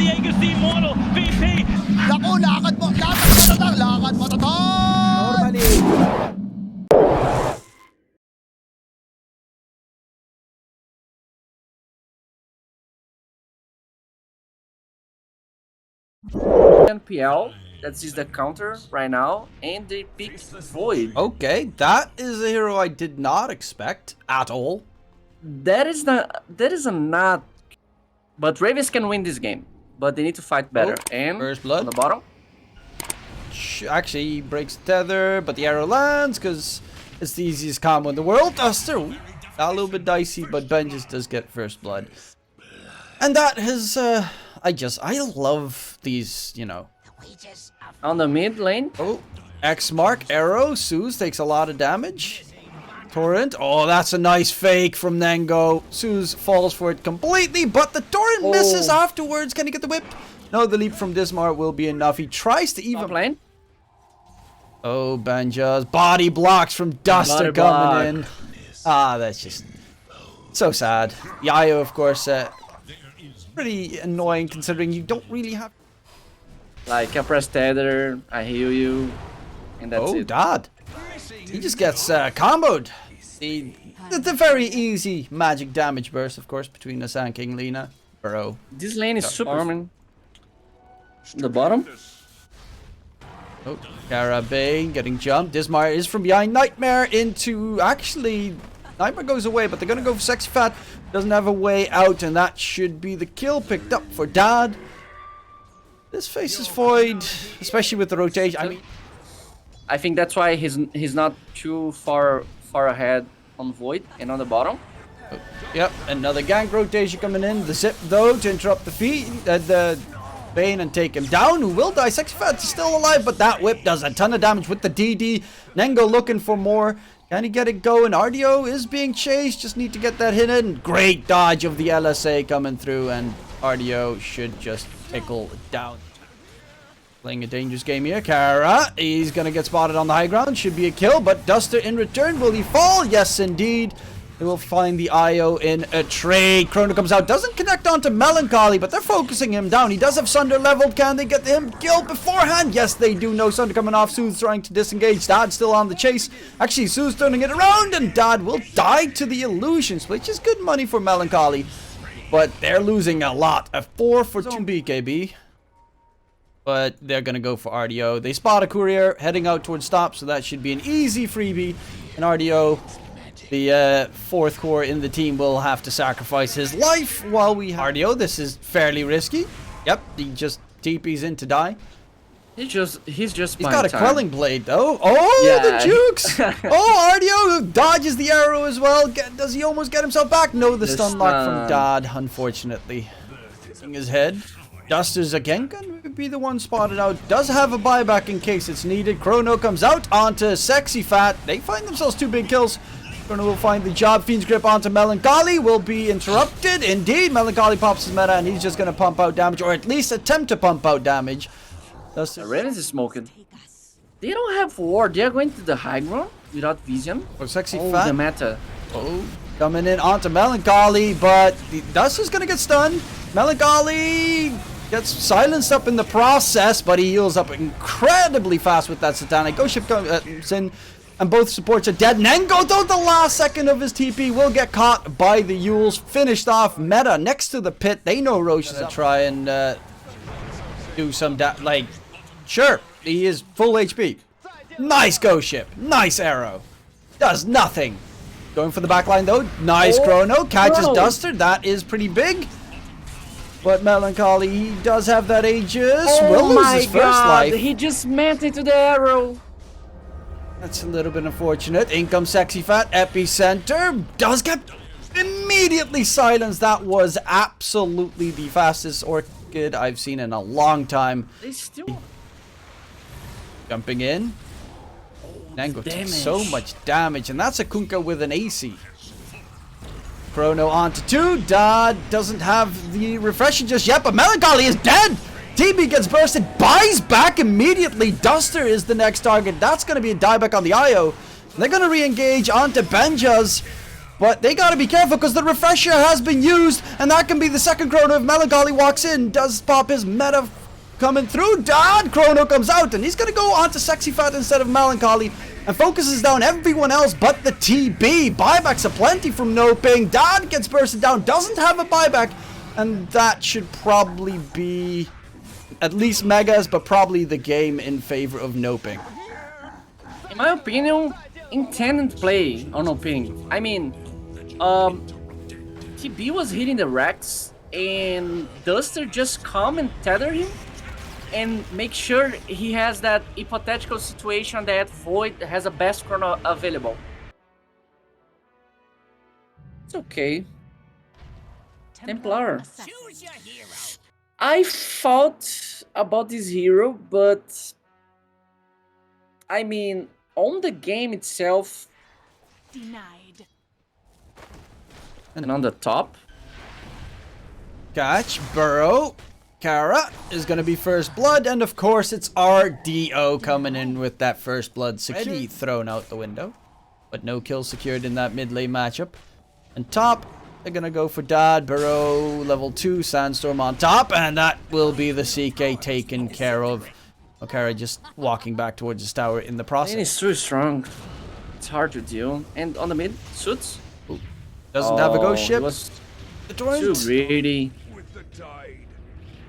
Diego's the immortal VP. Naku, lakad mo tatang, lakad mo tatang! Normally. NPL, that is the counter right now, and they pick Void. Okay, that is a hero I did not expect at all. That is a not. But Ravens can win this game, but they need to fight better. And first blood on the bottom. Actually, he breaks the tether, but the arrow lands because it's the easiest combo in the world. Duster, a little bit dicey, but Ben just does get first blood. And that has, I love these, you know. On the mid lane. Oh, X mark, arrow, Suze takes a lot of damage. Torrent, oh, that's a nice fake from Nengo. Suze falls for it completely, but the Torrent misses afterwards. Can he get the whip? No, the leap from Dismar will be enough. He tries to even... Top lane. Oh, Banjas. Body blocks from Duster coming in. Ah, that's just so sad. Yayo, of course, pretty annoying considering you don't really have... Like, I press tether, I heal you, and that's it. Oh, Dad. He just gets comboed. The very easy magic damage burst, of course, between us and King Lina. Bro. This lane is super farming. The bottom. Oh, Carabane getting jumped. Dismar is from behind. Nightmare into... Actually, Nightmare goes away, but they're going to go for Sexy Fat. Doesn't have a way out, and that should be the kill picked up for Dad. This faces Void, especially with the rotation. I mean... I think that's why he's not too far ahead on Void and on the bottom. Oh, yep, another gank rotation coming in. The zip though to interrupt the feet, the Bane and take him down. Who will die? Sexy Fat's still alive, but that whip does a ton of damage with the DD. Nengo looking for more. Can he get it going? Ardio is being chased. Just need to get that hit in. Great dodge of the LSA coming through, and Ardio should just tickle down. Playing a dangerous game here. Kara, he's gonna get spotted on the high ground. Should be a kill, but Duster in return. Will he fall? Yes, indeed. They will find the IO in a trade. Chrono comes out. Doesn't connect onto Melancholy, but they're focusing him down. He does have Sunder leveled. Can they get him killed beforehand? Yes, they do. No Sunder coming off. Suze trying to disengage. Dad still on the chase. Actually, Suze turning it around, and Dad will die to the illusions, which is good money for Melancholy. But they're losing a lot. A 4 for 2 BKB. But they're going to go for RDO. They spot a courier heading out towards top, so that should be an easy freebie. And RDO, the fourth core in the team, will have to sacrifice his life while we have RDO. This is fairly risky. Yep, he just TP's in to die. He's just got a quelling blade though. Oh, yeah. The jukes! Oh, RDO dodges the arrow as well. Does he almost get himself back? No, the stun lock from Dad, unfortunately. Hitting his head. Duster's again going to be the one spotted out. Does have a buyback in case it's needed. Chrono comes out onto Sexy Fat. They find themselves 2 big kills. Chrono will find the job. Fiend's Grip onto Melancholy. Will be interrupted. Indeed, Melancholy pops his meta and he's just going to pump out damage. Or at least attempt to pump out damage. The Ravens is smoking. They don't have ward. They're going to the high ground without vision. Oh, Sexy Fat. The meta. Oh, coming in onto Melancholy. But Duster's going to get stunned. Melancholy... gets silenced up in the process, but he heals up incredibly fast with that Satanic. Ghost Ship comes in, and both supports are dead. Nengo, though, the last second of his TP, will get caught by the Yules. Finished off. Meta next to the pit. They know Roche is going to try and do some sure, he is full HP. Nice Ghost Ship. Nice arrow. Does nothing. Going for the backline, though. Nice Chrono. Catches Duster. That is pretty big. But Melancholy, he does have that Aegis. Will lose his first life. He just meant into the arrow. That's a little bit unfortunate. In comes Sexy Fat. Epicenter does get immediately silenced. That was absolutely the fastest Orchid I've seen in a long time. They still... Jumping in. Nengo takes so much damage. And that's a Kunkka with an AC. Chrono onto 2. Dad doesn't have the refreshing just yet, but Melancholy is dead! TB gets bursted, buys back immediately. Duster is the next target. That's going to be a dieback on the IO. They're going to re-engage onto Benjas. But they gotta be careful because the refresher has been used, and that can be the second chrono if Melancholy walks in. Does pop his meta coming through? Dad chrono comes out, and he's gonna go on to Sexy Fat instead of Melancholy and focuses down everyone else but the TB. Buybacks aplenty from NoPing. Dad gets bursted down, doesn't have a buyback, and that should probably be at least Megas, but probably the game in favor of NoPing. In my opinion, intended play on NoPing. I mean, TB was hitting the Rex, and Duster just come and tether him and make sure he has that hypothetical situation that Void has a best chrono available. It's okay. Templar. I thought about this hero, but I mean, on the game itself, Denied. and on the top, Catch, Burrow, Kara is going to be first blood, and of course it's RDO coming in with that first blood security thrown out the window. But no kill secured in that mid lane matchup. And top, they're going to go for Dad, Burrow, level 2, Sandstorm on top, and that will be the CK taken care of. Kara just walking back towards his tower in the and process. it's too strong. It's hard to deal. And on the mid, Suits. Doesn't have a ghost It ship. was The too torrent. greedy.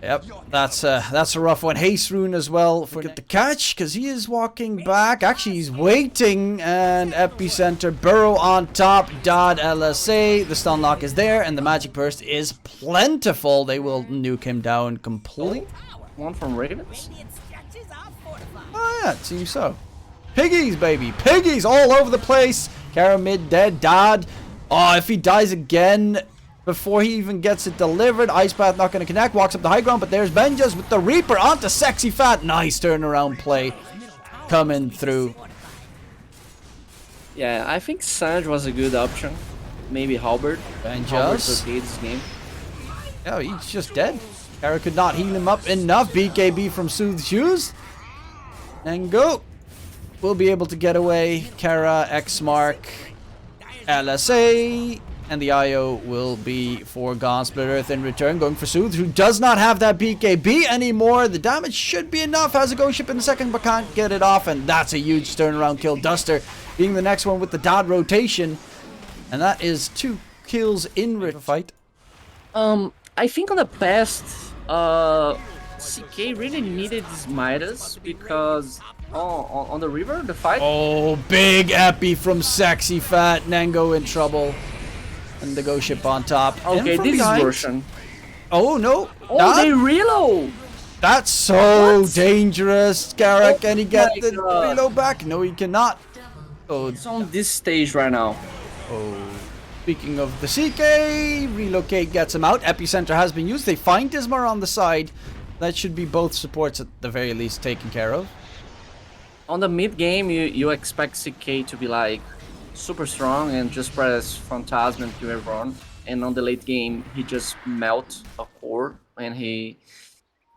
Yep, that's a rough one. Haste rune as well for get the catch, because he is walking back. Actually, he's waiting, and Epicenter, Burrow on top, Dad LSA. The stun lock is there, and the magic burst is plentiful. They will nuke him down completely. One from Ravens. Oh yeah, it seems so. Piggies, baby, piggies all over the place. Kara mid dead, Dad. Oh, if he dies again before he even gets it delivered, Ice Path not going to connect, walks up the high ground, but there's Benjas with the Reaper onto Sexy Fat. Nice turnaround play coming through. Yeah, I think Sanj was a good option. Maybe Halberd. Halberd Benjas. okay this game. Oh, he's just dead. Kara could not heal him up enough. BKB from Soothe Shoes. And go. We'll be able to get away. Kara, X Mark, LSA. And the IO will be for Gone Split Earth in return, going for Soothe, who does not have that BKB anymore. The damage should be enough. Has a ghost ship in the second, but can't get it off. And that's a huge turnaround kill. Duster being the next one with the dot rotation. And that is 2 kills in fight. I think on the past, CK really needed these Midas because on the river, the fight. Oh, big epi from Sexy Fat. Nango in trouble. And the ghost ship on top. Okay, And from this behind. is Roshan. Oh, no. Oh, Not- they reload! That's so What? dangerous. Kara, Oh can he get my the God. reload back? No, he cannot. Oh, It's on this stage right now. speaking of the CK, relocate gets him out. Epicenter has been used. They find Dismar on the side. That should be both supports at the very least taken care of. On the mid game, you expect CK to be like super strong and just press Phantasm and kill everyone. And on the late game, he just melt a core and he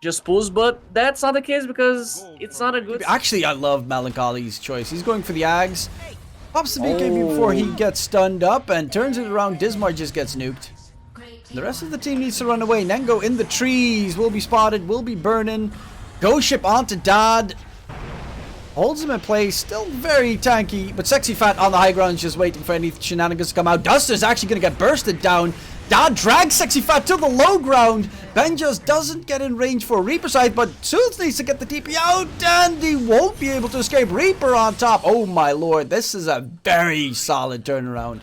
just pulls. But that's not the case because it's not a good. Actually, I love Melancholy's choice. He's going for the Ags. Pops the BKB before he gets stunned up and turns it around. Dismar just gets nuked. The rest of the team needs to run away. Nengo in the trees. Will be spotted. Will be burning. Ghost ship onto Dad. Holds him in place. Still very tanky. But Sexy Fat on the high ground is just waiting for any shenanigans to come out. Duster's actually going to get bursted down. Dad drags Sexy Fat to the low ground. Benjas doesn't get in range for Reaper side, but Sooth needs to get the TP out, and he won't be able to escape. Reaper on top. Oh my lord, this is a very solid turnaround.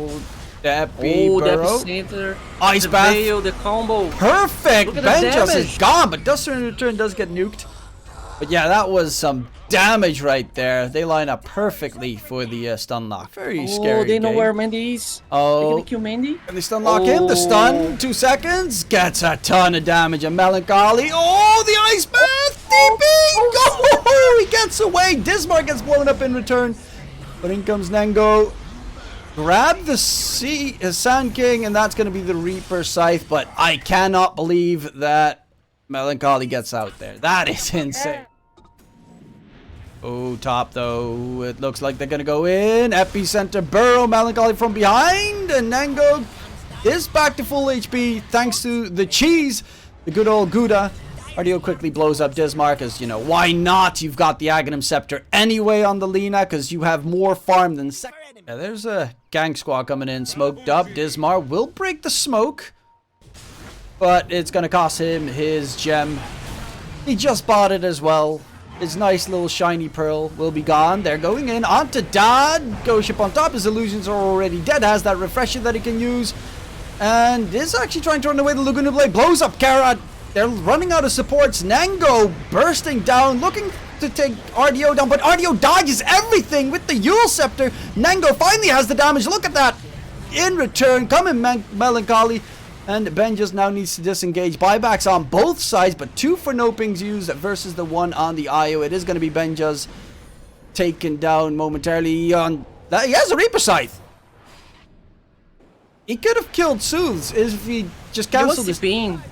Oh, Deppy, Oh, Burrow. the epicenter, Ice the Bath. veil, the combo. Perfect! Look at the Benjas is damage. gone, but Duster in return does get nuked. But yeah, that was some damage right there. They line up perfectly for the stun lock. Very scary. Oh, they know game. where Mandy is. Oh. They're gonna kill Mandy. Can they stun lock him? The stun, 2 seconds, gets a ton of damage. And Melancholy, oh, the Ice Bath! DP! Oh, he gets away. Dismar gets blown up in return. But in comes Nengo. Grab the Sand King, and that's going to be the Reaper Scythe. But I cannot believe that Melancholy gets out there. That is insane. Oh, top though. It looks like they're gonna go in. Epicenter burrow. Melancholy from behind. And Nango is back to full HP thanks to the cheese. The good old Gouda. RDO quickly blows up Dismar because, you know, why not? You've got the Aghanim Scepter anyway on the Lina because you have more farm than yeah, there's a gang squad coming in, smoked up. Dismar will break the smoke, but it's going to cost him his gem. He just bought it as well. His nice little shiny pearl will be gone. They're going in onto Dad. Ghost ship on top. His illusions are already dead. Has that refresher that he can use. And is actually trying to run away. The Laguna Blade blows up Kara. They're running out of supports. Nango bursting down, looking to take RDO down, but RDO dodges everything with the Yule Scepter. Nango finally has the damage. Look at that. In return, coming Melancholy. And Ben just now needs to disengage. Buybacks on both sides, but 2 for NoPing's used versus the 1 on the IO. It is going to be Benja's taken down momentarily on that. He has a Reaper Scythe. He could have killed Soothes if he just cancelled his beam.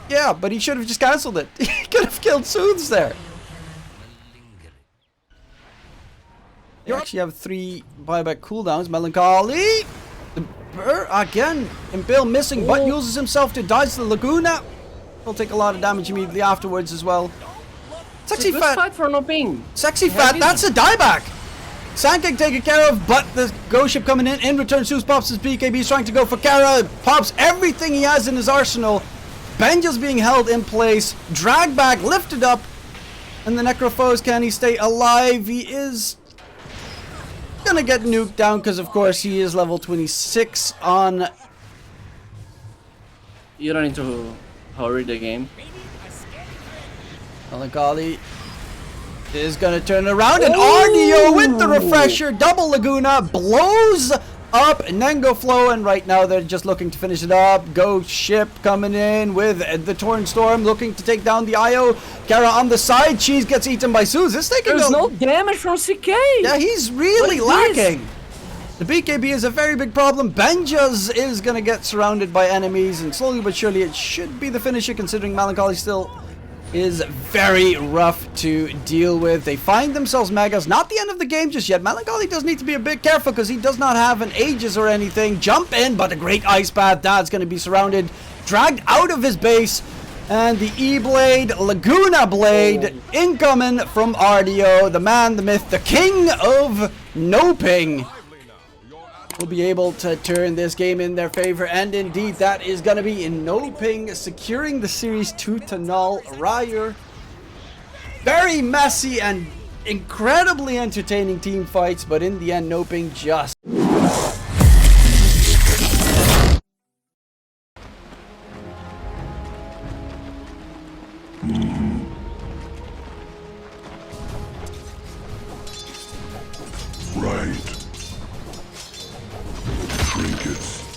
Yeah, but he should have just cancelled it. He could have killed Soothes there. You actually have 3 buyback cooldowns. Melancholy. The Burr again. Impale missing, but uses himself to dodge the Laguna. He'll take a lot of damage immediately afterwards as well. Sexy it's a good Fat. fight for NoPing. Sexy Fat, that's a dieback. Sandking taken care of, but the Ghost ship coming in. In return, Soothes pops his BKB. He's trying to go for Kara. Pops everything he has in his arsenal. Benja's being held in place, dragged back, lifted up, and the Necrophos, can he stay alive? He is gonna get nuked down because, of course, he is level 26 on. You don't need to hurry the game. Melancholy is gonna turn around, and RDO with the refresher, double Laguna, blows up Nengo Flow, and right now they're just looking to finish it up. Ghost ship coming in with the Torn Storm, looking to take down the IO. Kara on the side, Cheese gets eaten by Soothes. It's taking There's no damage from CK. Yeah, he's really lacking. The BKB is a very big problem. Benja's is going to get surrounded by enemies, and slowly but surely it should be the finisher, considering Melancholy still is very rough to deal with. They find themselves Megas. Not the end of the game just yet. Melancholy does need to be a bit careful because he does not have an Aegis or anything. Jump in, but a great Ice Path. Dad's going to be surrounded, dragged out of his base. And the E-Blade, Laguna Blade, incoming from RDO. The man, the myth, the king of NoPing will be able to turn this game in their favor, and indeed that is going to be in NoPing securing the series 2-0. Rayuur, very messy and incredibly entertaining team fights, but in the end NoPing just right. Trinkets.